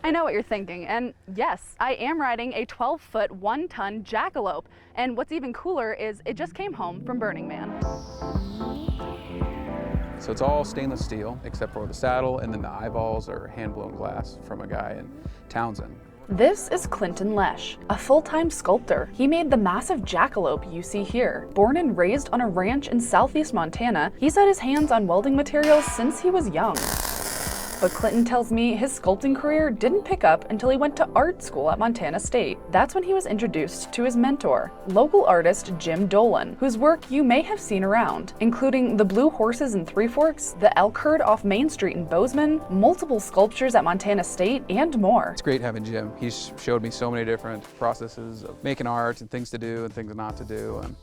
I know what you're thinking, and yes, I am riding a 12-foot, 1-ton jackalope, and what's even cooler is it just came home from Burning Man. So it's all stainless steel, except for the saddle, and then the eyeballs are hand-blown glass from a guy in Townsend. This is Clinton Lesh, a full-time sculptor. He made the massive jackalope you see here. Born and raised on a ranch in southeast Montana, he's had his hands on welding materials since he was young. But Clinton tells me his sculpting career didn't pick up until he went to art school at Montana State. That's when he was introduced to his mentor, local artist Jim Dolan, whose work you may have seen around, including the blue horses in Three Forks, the elk herd off Main Street in Bozeman, multiple sculptures at Montana State, and more. It's great having Jim. He's showed me so many different processes of making art and things to do and things not to do. And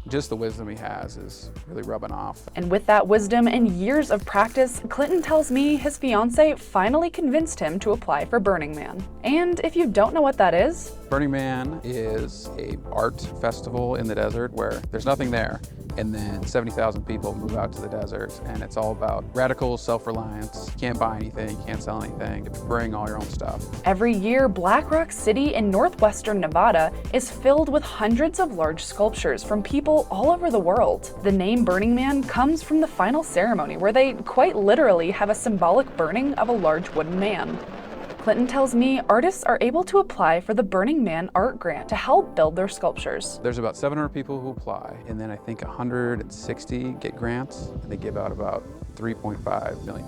just the wisdom he has is really rubbing off. And with that wisdom and years of practice, Clinton tells me his fiance finally convinced him to apply for Burning Man. And if you don't know what that is, Burning Man is an art festival in the desert where there's nothing there, and then 70,000 people move out to the desert, and it's all about radical self-reliance. You can't buy anything, you can't sell anything, you have to bring all your own stuff. Every year, Black Rock City in northwestern Nevada is filled with hundreds of large sculptures from people all over the world. The name Burning Man comes from the final ceremony, where they quite literally have a symbolic burning of a large wooden man. Clinton tells me artists are able to apply for the Burning Man art grant to help build their sculptures. There's about 700 people who apply, and then I think 160 get grants, and they give out about $3.5 million.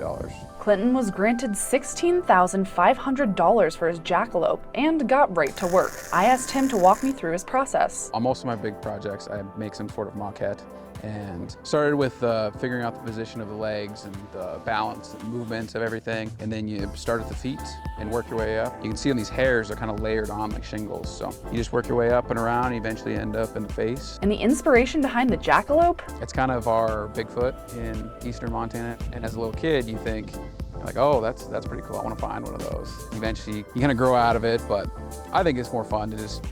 Clinton was granted $16,500 for his jackalope and got right to work. I asked him to walk me through his process. On most of my big projects, I make some sort of maquette, and started with figuring out the position of the legs and the balance and movements of everything. And then you start at the feet and work your way up. You can see on these hairs, they're kind of layered on like shingles. So you just work your way up and around, and eventually end up in the face. And the inspiration behind the jackalope? It's kind of our Bigfoot in eastern Montana. And as a little kid, you think, like, oh, that's pretty cool. I want to find one of those. Eventually, you kind of grow out of it, but I think it's more fun to just,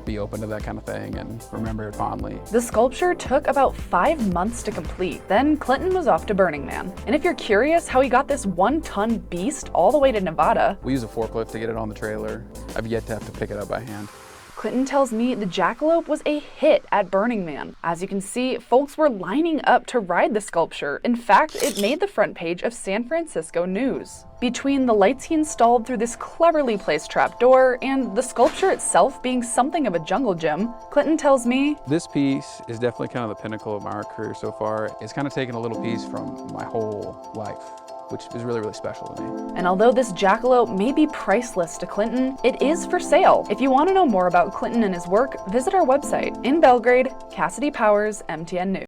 be open to that kind of thing and remember it fondly. The sculpture took about 5 months to complete. Then Clinton was off to Burning Man. And if you're curious how he got this 1-ton beast all the way to Nevada, we use a forklift to get it on the trailer. I've yet to have to pick it up by hand. Clinton tells me the jackalope was a hit at Burning Man. As you can see, folks were lining up to ride the sculpture. In fact, it made the front page of San Francisco News. Between the lights he installed through this cleverly placed trapdoor and the sculpture itself being something of a jungle gym, Clinton tells me, this piece is definitely kind of the pinnacle of my art career so far. It's kind of taken a little piece from my whole life, which is really, really special to me. And although this jackalope may be priceless to Clinton, it is for sale. If you want to know more about Clinton and his work, visit our website. In Belgrade, Cassidy Powers, MTN News.